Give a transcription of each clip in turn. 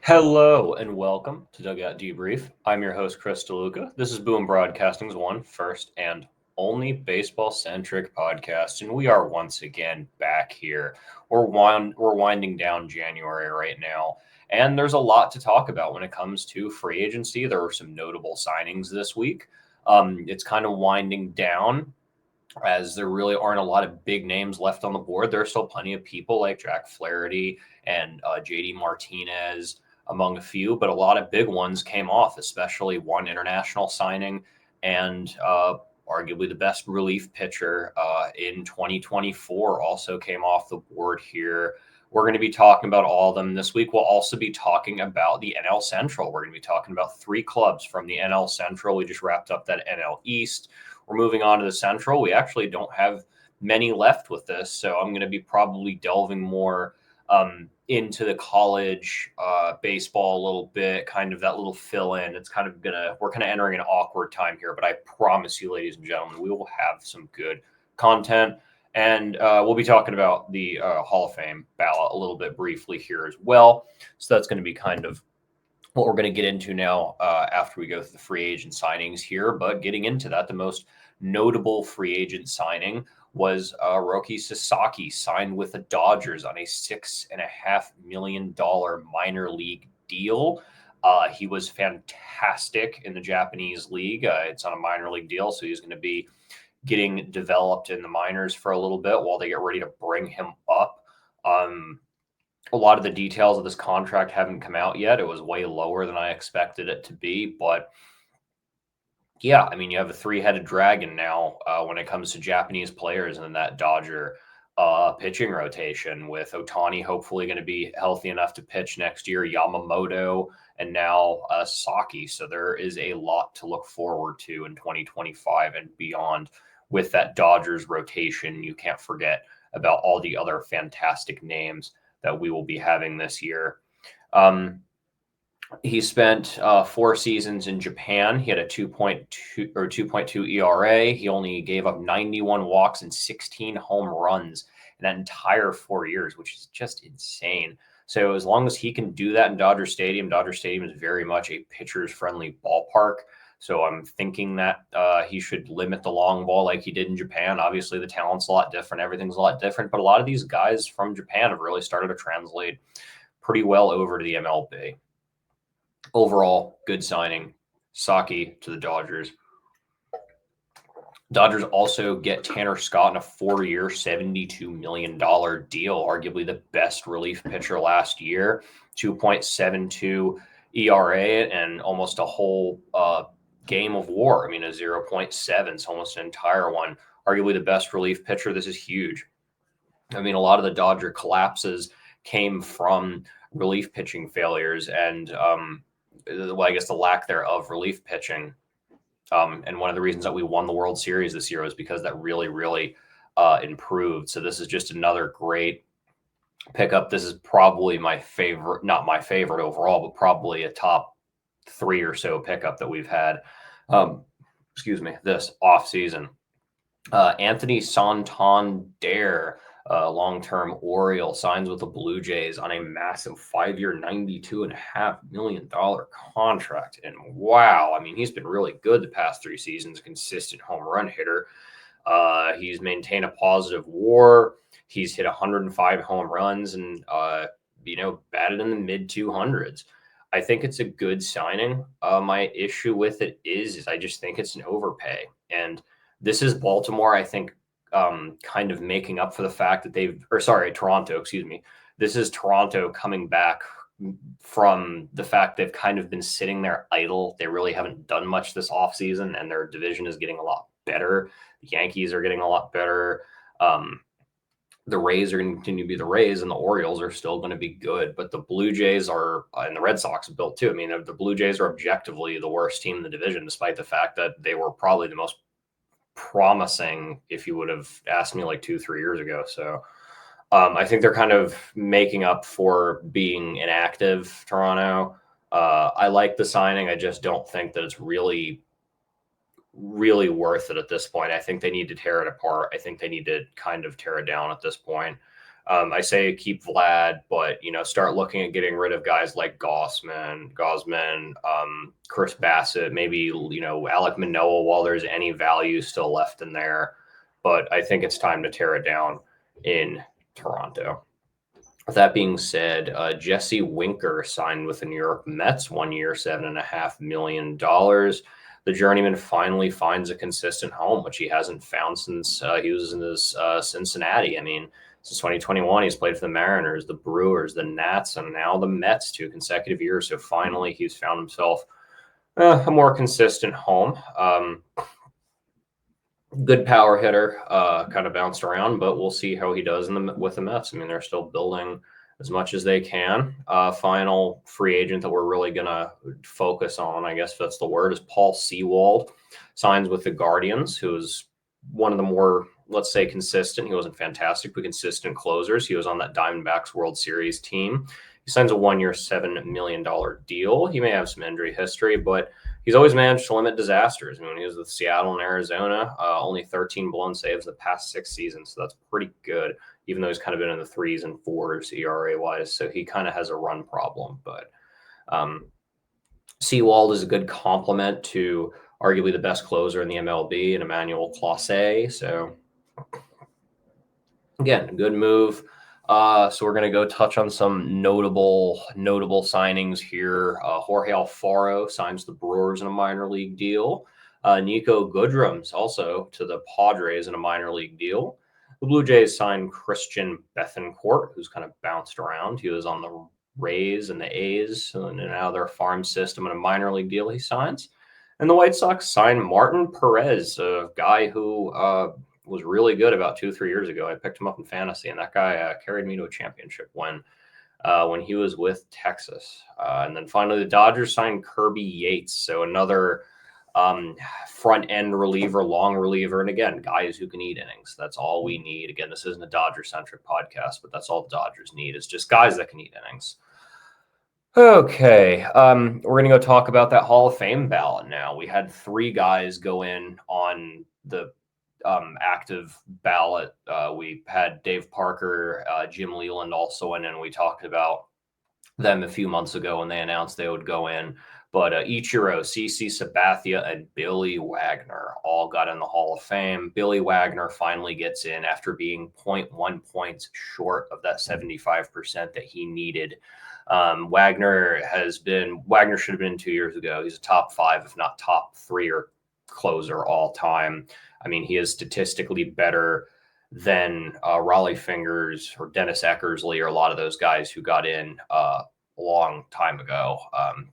Hello and welcome to Dugout Debrief. I'm your host, Chris DeLuca. This is Boom Broadcasting's one, first, and only baseball-centric podcast, and we are once again back here. We're winding down January right now, and there's a lot to talk about when it comes to free agency. There were some notable signings this week. It's kind of winding down as there really aren't a lot of big names left on the board. There are still plenty of people like Jack Flaherty and JD Martinez, among a few, but a lot of big ones came off, especially one international signing and arguably the best relief pitcher in 2024 also came off the board here. We're going to be talking about all of them this week. We'll also be talking about the NL Central. We're going to be talking about three clubs from the NL Central. We just wrapped up that NL East. We're moving on to the Central. We actually don't have many left with this, so I'm going to be probably delving more into the college baseball a little bit, kind of that little fill in. We're kind of entering an awkward time here, but I promise you, ladies and gentlemen, we will have some good content. And we'll be talking about the Hall of Fame ballot a little bit briefly here as well. So that's going to be kind of what we're going to get into now after we go through the free agent signings here. But getting into that, the most notable free agent signing was Roki Sasaki signed with the Dodgers on a $6.5 million minor league deal. He was fantastic in the Japanese league. It's on a minor league deal, so he's going to be getting developed in the minors for a little bit while they get ready to bring him up. A lot of the details of this contract haven't come out yet. It was way lower than I expected it to be, but yeah, I mean, you have a three-headed dragon now when it comes to Japanese players in that Dodger pitching rotation, with Ohtani hopefully going to be healthy enough to pitch next year, Yamamoto, and now Sasaki. So there is a lot to look forward to in 2025 and beyond with that Dodgers rotation. You can't forget about all the other fantastic names that we will be having this year. He spent 4 seasons in Japan. He had a 2.2 ERA. He only gave up 91 walks and 16 home runs in that entire 4 years, which is just insane. So as long as he can do that in Dodger Stadium is very much a pitcher's friendly ballpark. So I'm thinking that he should limit the long ball like he did in Japan. Obviously, the talent's a lot different. Everything's a lot different. But a lot of these guys from Japan have really started to translate pretty well over to the MLB. Overall, good signing. Saki to the Dodgers. Dodgers also get Tanner Scott in a 4-year, $72 million deal, arguably the best relief pitcher last year. 2.72 ERA and almost a whole game of war. I mean, a 0.7, it's almost an entire one. Arguably the best relief pitcher. This is huge. I mean, a lot of the Dodger collapses came from relief pitching failures and I guess the lack thereof relief pitching. And one of the reasons that we won the World Series this year was because that really, really improved. So this is just another great pickup. This is probably my favorite, not my favorite overall, but probably a top 3 or so pickup that we've had, this offseason. Anthony Santander, long-term Oriole, signs with the Blue Jays on a massive 5-year, $92.5 million contract. And wow, I mean, he's been really good the past 3 seasons, consistent home run hitter. He's maintained a positive WAR. He's hit 105 home runs and, batted in the mid-200s. I think it's a good signing. My issue with it is I just think it's an overpay. And this is Baltimore, I think, kind of making up for the fact that Toronto, excuse me. This is Toronto coming back from the fact they've kind of been sitting there idle. They really haven't done much this offseason, and their division is getting a lot better. The Yankees are getting a lot better. The Rays are going to continue to be the Rays, and the Orioles are still going to be good. But the Blue Jays are, and the Red Sox have built too. I mean, the Blue Jays are objectively the worst team in the division, despite the fact that they were probably the most promising if you would have asked me like 2-3 years ago. So I think they're kind of making up for being inactive, Toronto. I like the signing. I just don't think that it's really worth it at this point. I think they need to tear it apart. I think they need to kind of tear it down at this point. I say keep Vlad, but start looking at getting rid of guys like Gosman, Chris Bassett, maybe Alec Manoah while there's any value still left in there. But I think it's time to tear it down in Toronto. With that being said, Jesse Winker signed with the New York Mets, 1 year, $7.5 million. The journeyman finally finds a consistent home, which he hasn't found since he was in his Cincinnati. I mean, since 2021, he's played for the Mariners, the Brewers, the Nats, and now the Mets 2 consecutive years. So finally, he's found himself a more consistent home. Good power hitter, kind of bounced around, but we'll see how he does with the Mets. I mean, they're still building as much as they can. Final free agent that we're really going to focus on, I guess that's the word, is Paul Sewald. Signs with the Guardians, who is one of the more, let's say, consistent. He wasn't fantastic, but consistent closers. He was on that Diamondbacks World Series team. He signs a 1 year, $7 million deal. He may have some injury history, but he's always managed to limit disasters. I mean, when he was with Seattle and Arizona, only 13 blown saves the past 6 seasons. So that's pretty good, even though he's kind of been in the 3s and 4s ERA-wise. So he kind of has a run problem. But Sewald is a good complement to arguably the best closer in the MLB, and Emmanuel Clase. So, again, a good move. So we're going to go touch on some notable signings here. Jorge Alfaro signs the Brewers in a minor league deal. Nico Goodrum's also to the Padres in a minor league deal. The Blue Jays signed Christian Bethancourt, who's kind of bounced around. He was on the Rays and the A's and now their farm system in a minor league deal he signs. And the White Sox signed Martin Perez, a guy who was really good about 2-3 years ago. I picked him up in fantasy, and that guy carried me to a championship when he was with Texas. And then finally, the Dodgers signed Kirby Yates, so another front-end reliever, long reliever, and again, guys who can eat innings. That's all we need. Again, this isn't a Dodger-centric podcast, but that's all the Dodgers need is just guys that can eat innings. Okay, we're going to go talk about that Hall of Fame ballot now. We had 3 guys go in on the active ballot. We had Dave Parker, Jim Leland also in, and we talked about them a few months ago when they announced they would go in. But Ichiro, CC Sabathia, and Billy Wagner all got in the Hall of Fame. Billy Wagner finally gets in after being 0.1 points short of that 75% that he needed. Wagner should have been 2 years ago. He's a top 5, if not top 3 or closer all time. I mean, he is statistically better than Raleigh Fingers or Dennis Eckersley or a lot of those guys who got in a long time ago.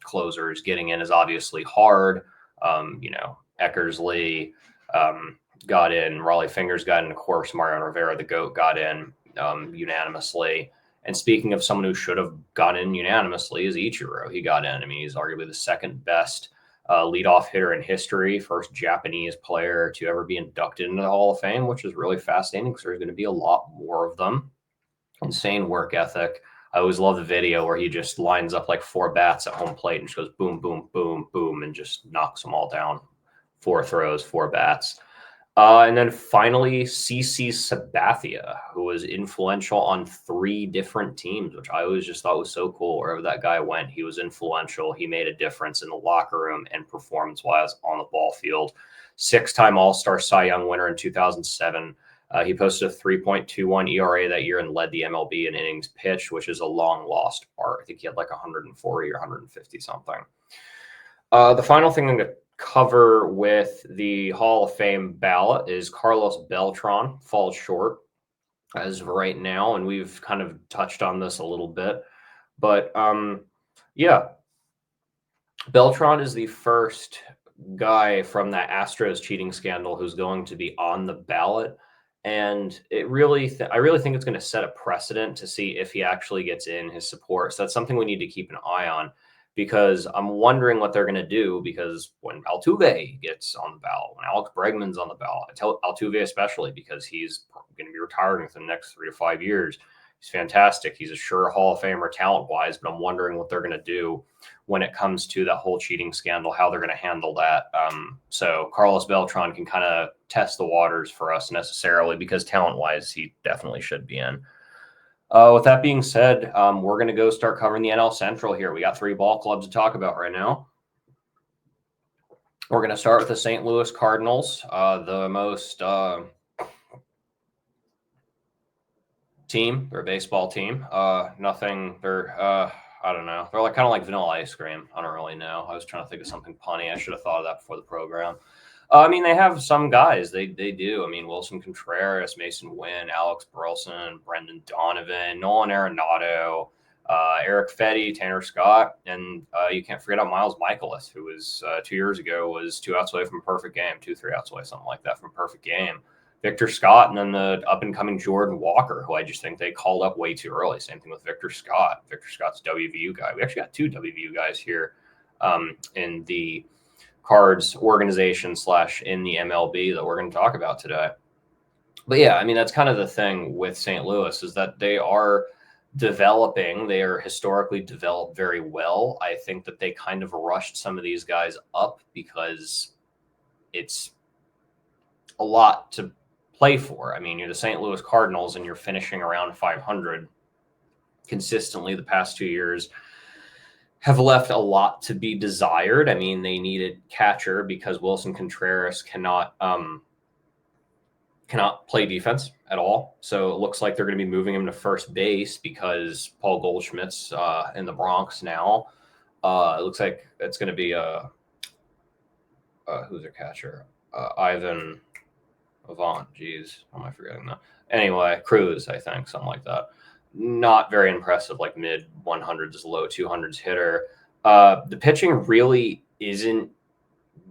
Closers getting in is obviously hard. Eckersley got in, Raleigh Fingers got in, of course, Mariano Rivera, the GOAT, got in unanimously. And speaking of someone who should have gone in unanimously is Ichiro. He got in. I mean, he's arguably the second best leadoff hitter in history, first Japanese player to ever be inducted into the Hall of Fame, which is really fascinating because there's going to be a lot more of them. Insane work ethic. I always love the video where he just lines up like 4 bats at home plate and just goes boom, boom, boom, boom, and just knocks them all down. 4 throws, 4 bats. And then finally, CC Sabathia, who was influential on 3 different teams, which I always just thought was so cool. Wherever that guy went, he was influential. He made a difference in the locker room and performance-wise on the ball field. 6-time All-Star Cy Young winner in 2007. He posted a 3.21 ERA that year and led the MLB in innings pitched, which is a long-lost art. I think he had like 140 or 150 something. The final thing I'm going to cover with the Hall of Fame ballot is Carlos Beltran. Falls short as of right now, and we've kind of touched on this a little bit. But Beltran is the first guy from that Astros cheating scandal who's going to be on the ballot. And I really think it's going to set a precedent to see if he actually gets in his support. So that's something we need to keep an eye on, because I'm wondering what they're going to do, because when Altuve gets on the ballot, when Alex Bregman's on the ballot, I tell Altuve especially because he's going to be retiring within the next 3 to 5 years. He's fantastic. He's a sure Hall of Famer talent-wise, but I'm wondering what they're going to do when it comes to that whole cheating scandal, how they're going to handle that. So Carlos Beltran can kind of test the waters for us necessarily, because talent-wise, he definitely should be in. With that being said, we're going to go start covering the NL Central here. We got 3 ball clubs to talk about right now. We're going to start with the St. Louis Cardinals, the most team. They're a baseball team. Nothing. They're I don't know. They're like kind of like vanilla ice cream. I don't really know. I was trying to think of something punny. I should have thought of that before the program. I mean, they have some guys. They do. I mean, Wilson Contreras, Mason Wynn, Alex Burleson, Brendan Donovan, Nolan Arenado, Eric Fetty, Tanner Scott, and you can't forget about Miles Michaelis, who was 2 years ago was 2 outs away from a perfect game, 2-3 outs away, something like that from a perfect game. Victor Scott, and then the up-and-coming Jordan Walker, who I just think they called up way too early. Same thing with Victor Scott. Victor Scott's WVU guy. We actually got 2 WVU guys here in the Cards organization / in the MLB that we're going to talk about today. But yeah, I mean, that's kind of the thing with St. Louis is that they are developing. They are historically developed very well. I think that they kind of rushed some of these guys up because it's a lot to play for. I mean, you're the St. Louis Cardinals and you're finishing around 500 consistently the past 2 years. Have left a lot to be desired. I mean, they needed catcher because Wilson Contreras cannot play defense at all. So it looks like they're going to be moving him to first base because Paul Goldschmidt's in the Bronx now. It looks like it's going to be who's their catcher? Ivan Avant. Jeez, how am I forgetting that? Anyway, Cruz, I think, something like that. Not very impressive, like mid 100s, low 200s hitter. The pitching really isn't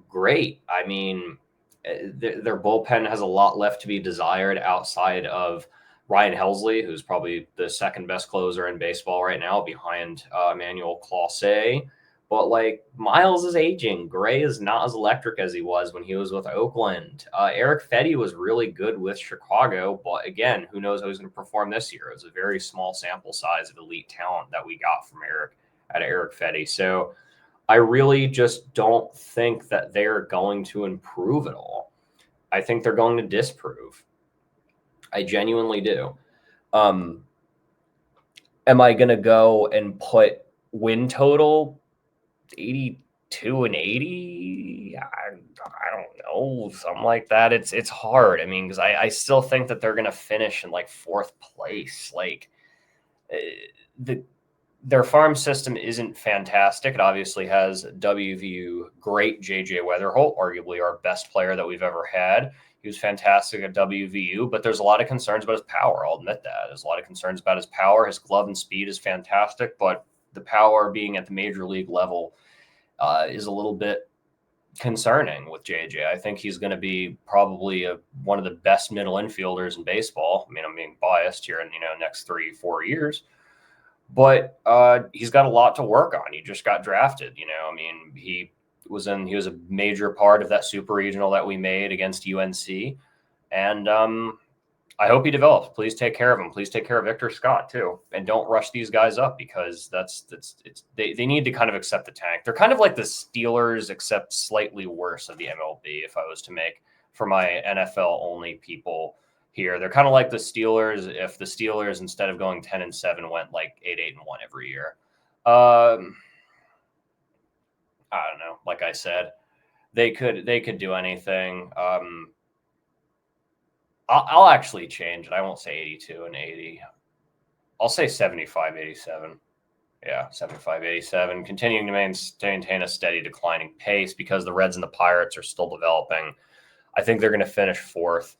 great. I mean, their bullpen has a lot left to be desired outside of Ryan Helsley, who's probably the second best closer in baseball right now behind Emmanuel Clase. But like Miles is aging. Gray is not as electric as he was when he was with Oakland. Eric Fetty was really good with Chicago, but again, who knows how he's going to perform this year? It was a very small sample size of elite talent that we got from Eric Fetty. So I really just don't think that they're going to improve at all. I think they're going to disprove. I genuinely do. Am I going to go and put win total 82 and 80? I don't know, something like that. It's hard. I mean, because I still think that they're going to finish in like 4th place. Like their farm system isn't fantastic. It obviously has WVU great JJ Weatherholt, arguably our best player that we've ever had. He was fantastic at WVU, but there's a lot of concerns about his power. I'll admit that. There's a lot of concerns about his power. His glove and speed is fantastic, but the power being at the major league level is a little bit concerning with JJ. I think he's going to be probably one of the best middle infielders in baseball. I mean, I'm being biased here in next 3-4 years, but he's got a lot to work on. He just got drafted. I mean, he was a major part of that super regional that we made against UNC, and I hope he develops. Please take care of him. Please take care of Victor Scott too, and don't rush these guys up because they need to kind of accept the tank. They're kind of like the Steelers, except slightly worse of the MLB. If I was to make for my NFL only people here, they're kind of like the Steelers. If the Steelers instead of going 10-7 went like 8-1 every year, I don't know. Like I said, they could do anything. I'll actually change it. I won't say 82 and 80. I'll say 75-87. Yeah, 75-87. Continuing to maintain a steady declining pace because the Reds and the Pirates are still developing. I think they're going to finish 4th.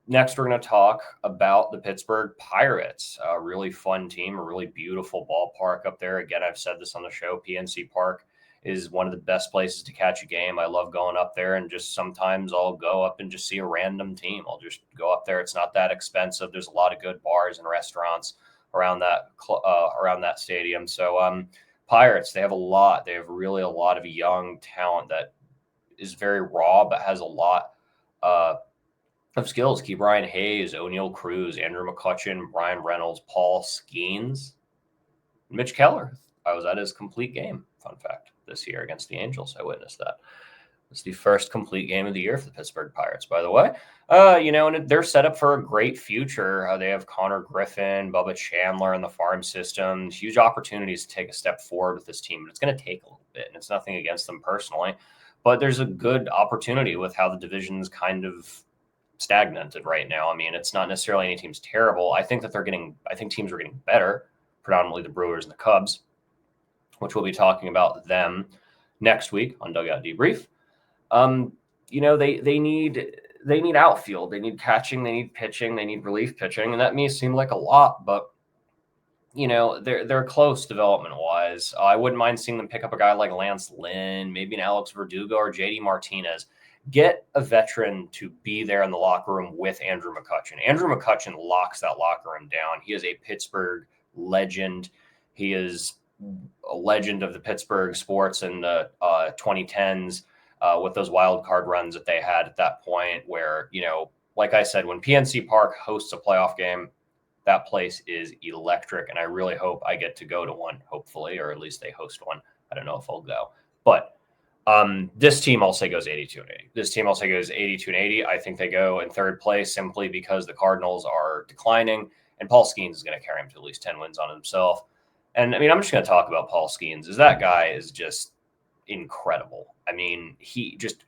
Next, we're going to talk about the Pittsburgh Pirates. A really fun team, a really beautiful ballpark up there. Again, I've said this on the show. PNC Park is one of the best places to catch a game. I love going up there, and just sometimes I'll go up and just see a random team. I'll just go up there. It's not that expensive. There's a lot of good bars and restaurants around that stadium. So Pirates, they have really a lot of young talent that is very raw, but has a lot of skills. Key Brian Hayes, O'Neal Cruz, Andrew McCutcheon, Brian Reynolds, Paul Skeens, Mitch Keller. I was at his complete game, fun fact, this year against the Angels. I witnessed that. It's the first complete game of the year for the Pittsburgh Pirates, by the way. And they're set up for a great future. They have Connor Griffin, Bubba Chandler in the farm system. Huge opportunities to take a step forward with this team, but it's going to take a little bit, and it's nothing against them personally. But there's a good opportunity with how the division's kind of stagnated right now. I mean, it's not necessarily any team's terrible. I think teams are getting better, predominantly the Brewers and the Cubs, which we'll be talking about them next week on Dugout Debrief. They need outfield, they need catching, they need pitching, they need relief pitching, and that may seem like a lot, but they're close development wise. I wouldn't mind seeing them pick up a guy like Lance Lynn, maybe an Alex Verdugo or JD Martinez. Get a veteran to be there in the locker room with Andrew McCutchen. Andrew McCutchen locks that locker room down. He is a Pittsburgh legend. He is a legend of the Pittsburgh sports in the 2010s with those wild card runs that they had at that point where, like I said, when PNC Park hosts a playoff game, that place is electric. And I really hope I get to go to one, hopefully, or at least they host one. I don't know if I'll go. But this team, I'll say, goes 82 and 80. This team, I'll say, goes 82 and 80. I think they go in third place simply because the Cardinals are declining, and Paul Skeens is going to carry him to at least 10 wins on himself. And, I mean, I'm just going to talk about Paul Skeens. That guy is just incredible. I mean,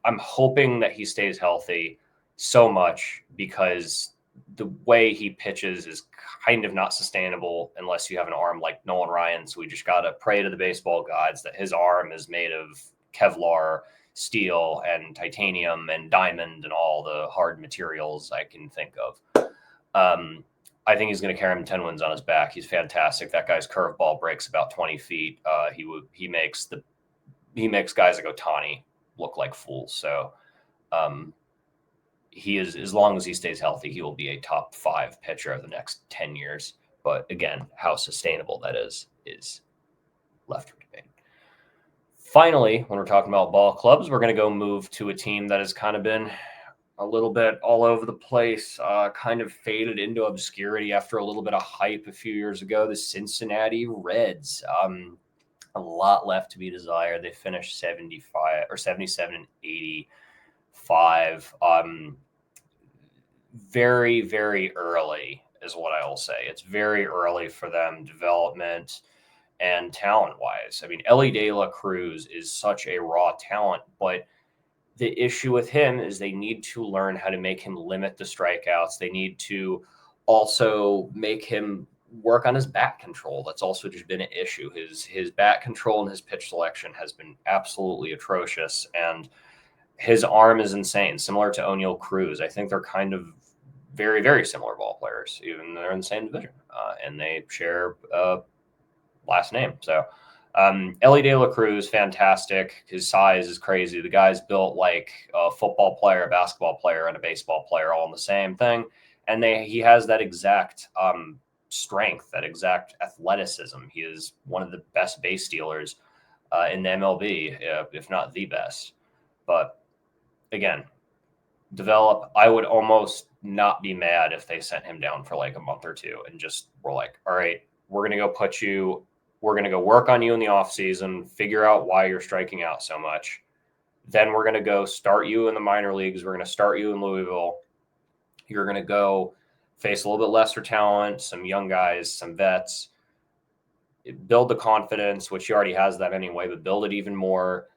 I'm hoping that he stays healthy so much because the way he pitches is kind of not sustainable unless you have an arm like Nolan Ryan. So we just got to pray to the baseball gods that his arm is made of Kevlar, steel, and titanium, and diamond, and all the hard materials I can think of. I think he's going to carry him 10 wins on his back. He's fantastic. That guy's curveball breaks about 20 feet. He makes guys like Ohtani look like fools. So he is, as long as he stays healthy, he will be a top 5 pitcher of the next 10 years. But again, how sustainable that is left for debate. Finally, when we're talking about ball clubs, we're going to go move to a team that has kind of been a little bit all over the place, kind of faded into obscurity after a little bit of hype a few years ago, the Cincinnati Reds. A lot left to be desired. They finished 75 or 77 and 85. Very, very early is what I will say. It's very early for them, development and talent-wise. I mean, Ellie De La Cruz is such a raw talent, but the issue with him is they need to learn how to make him limit the strikeouts. They need to also make him work on his bat control. That's also just been an issue. His bat control and his pitch selection has been absolutely atrocious, and his arm is insane, similar to O'Neal Cruz. I think they're kind of very, very similar ball players, even though they're in the same division, and they share last name. So Ellie De La Cruz, fantastic. His size is crazy. The guy's built like a football player, a basketball player, and a baseball player all in the same thing. And he has that exact strength, that exact athleticism. He is one of the best base stealers in the MLB, if not the best. But again, develop. I would almost not be mad if they sent him down for like a month or two and just were like, all right, we're going to go work on you in the off season, figure out why you're striking out so much. Then we're going to go start you in the minor leagues. We're going to start you in Louisville. You're going to go face a little bit lesser talent, some young guys, some vets, build the confidence, which he already has that anyway, but build it even more.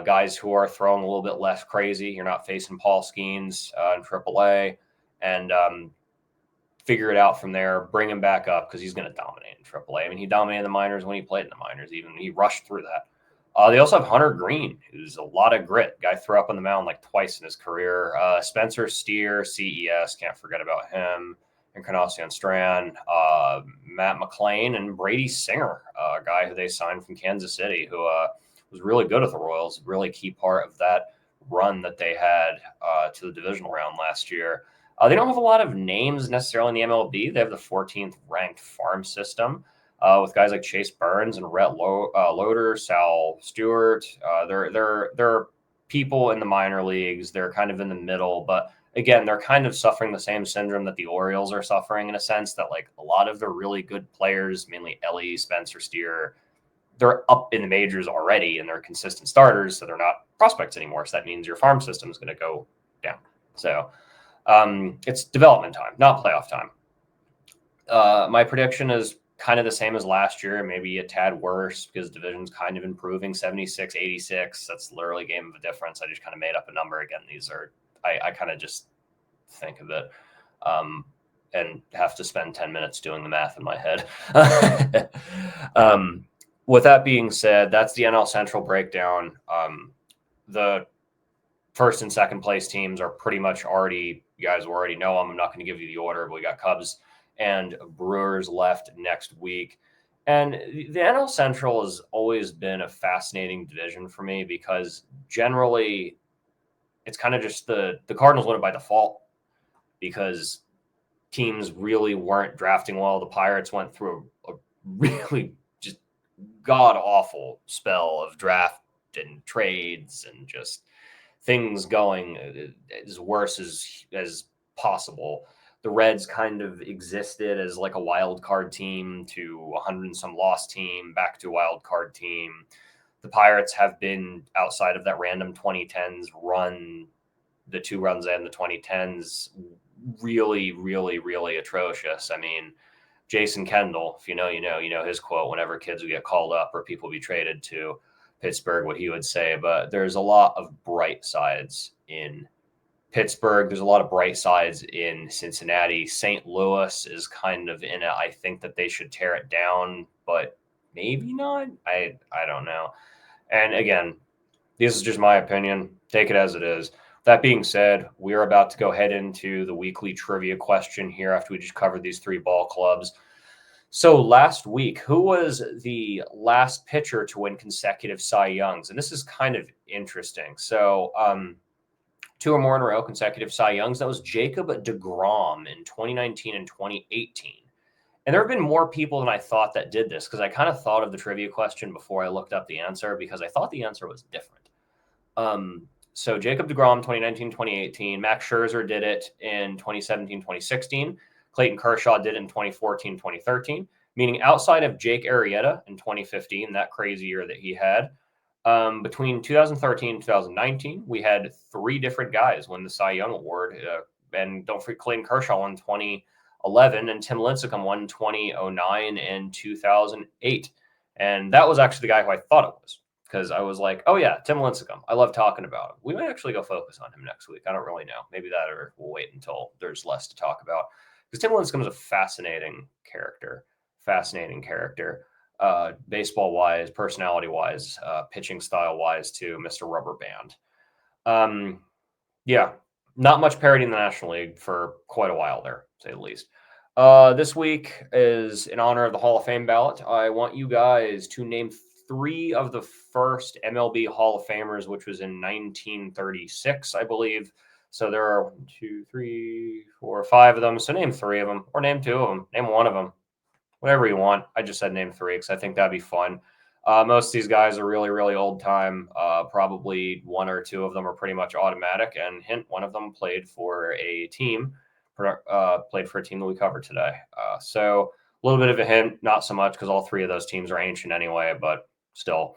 Guys who are throwing a little bit less crazy. You're not facing Paul Skeens in AAA, and figure it out from there. Bring him back up because he's going to dominate in AAA. I mean, he dominated the minors when he played in the minors. Even he rushed through that. They also have Hunter Green, who's a lot of grit. Guy threw up on the mound like twice in his career. Spencer Steer, CES, can't forget about him. Encarnacion Strand, Matt McClain, and Brady Singer, a guy who they signed from Kansas City, who was really good at the Royals, really key part of that run that they had to the divisional round last year. They don't have a lot of names necessarily in the MLB. They have the 14th ranked farm system with guys like Chase Burns and Rhett Loader, Sal Stewart. They're people in the minor leagues. They're kind of in the middle, but again, they're kind of suffering the same syndrome that the Orioles are suffering in a sense that like a lot of the really good players, mainly Ellie, Spencer Steer, they're up in the majors already and they're consistent starters. So they're not prospects anymore. So that means your farm system is going to go down. So it's development time, not playoff time. My prediction is kind of the same as last year, maybe a tad worse because division's kind of improving, 76-86. That's literally a game of a difference. I just kind of made up a number again. These are, I kind of just think of it and have to spend 10 minutes doing the math in my head. With that being said, that's the NL Central breakdown. The first and second place teams are pretty much already, you guys already know them. I'm not going to give you the order, but we got Cubs and Brewers left next week. And the NL Central has always been a fascinating division for me because generally it's kind of just the Cardinals win it by default because teams really weren't drafting well. The Pirates went through a really just god-awful spell of draft and trades and just things going as worse as possible. The Reds kind of existed as like a wild card team to 100 and some loss team back to a wild card team. The Pirates have been outside of that random 2010s run, the 2 runs in the 2010s, really, really, really atrocious. I mean, Jason Kendall, if you know his quote whenever kids would get called up or people be traded to Pittsburgh, what he would say. But there's a lot of bright sides in Pittsburgh. There's a lot of bright sides in Cincinnati. St. Louis is kind of in it. I think that they should tear it down, but maybe not. I don't know. And again, this is just my opinion. Take it as it is. That being said, we're about to go head into the weekly trivia question here after we just covered these 3 ball clubs. So last week, who was the last pitcher to win consecutive Cy Youngs? And this is kind of interesting. So 2 or more in a row consecutive Cy Youngs. That was Jacob deGrom in 2019 and 2018. And there have been more people than I thought that did this because I kind of thought of the trivia question before I looked up the answer because I thought the answer was different. So Jacob deGrom, 2019, 2018. Max Scherzer did it in 2017, 2016. Clayton Kershaw did it in 2014, 2013. Meaning outside of Jake Arrieta in 2015, that crazy year that he had, between 2013 and 2019, we had 3 different guys win the Cy Young Award. And don't forget, Clayton Kershaw won 2011, and Tim Lincecum won 2009 and 2008. And that was actually the guy who I thought it was because I was like, oh, yeah, Tim Lincecum. I love talking about him. We might actually go focus on him next week. I don't really know. Maybe that or we'll wait until there's less to talk about. Because Tim Lincecum is a fascinating character. Baseball-wise, personality-wise, pitching style-wise too, Mr. Rubber Band. Yeah, not much parity in the National League for quite a while there, to say the least. This week is in honor of the Hall of Fame ballot. I want you guys to name 3 of the first MLB Hall of Famers, which was in 1936, I believe. So there are 1, 2, 3, 4, 5 of them. So name 3 of them, or name 2 of them, name 1 of them. Whatever you want. I just said name 3 because I think that'd be fun. Most of these guys are really, really old time. Probably 1 or 2 of them are pretty much automatic. And hint, one of them played for a team that we covered today. So a little bit of a hint, not so much because all 3 of those teams are ancient anyway, but still.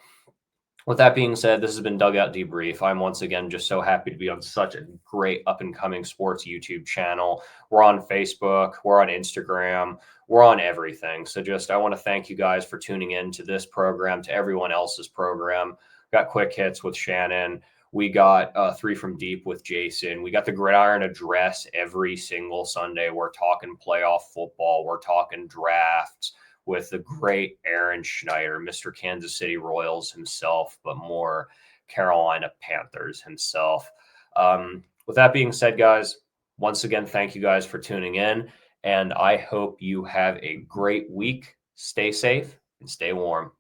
With that being said, this has been Dugout Debrief. I'm once again just so happy to be on such a great up-and-coming sports YouTube channel. We're on Facebook. We're on Instagram. We're on everything. So I want to thank you guys for tuning in to this program, to everyone else's program. We got Quick Hits with Shannon. We got 3 from Deep with Jason. We got the Gridiron Address every single Sunday. We're talking playoff football. We're talking drafts with the great Aaron Schneider, Mr. Kansas City Royals himself, but more Carolina Panthers himself. With that being said, guys, once again, thank you guys for tuning in, and I hope you have a great week. Stay safe and stay warm.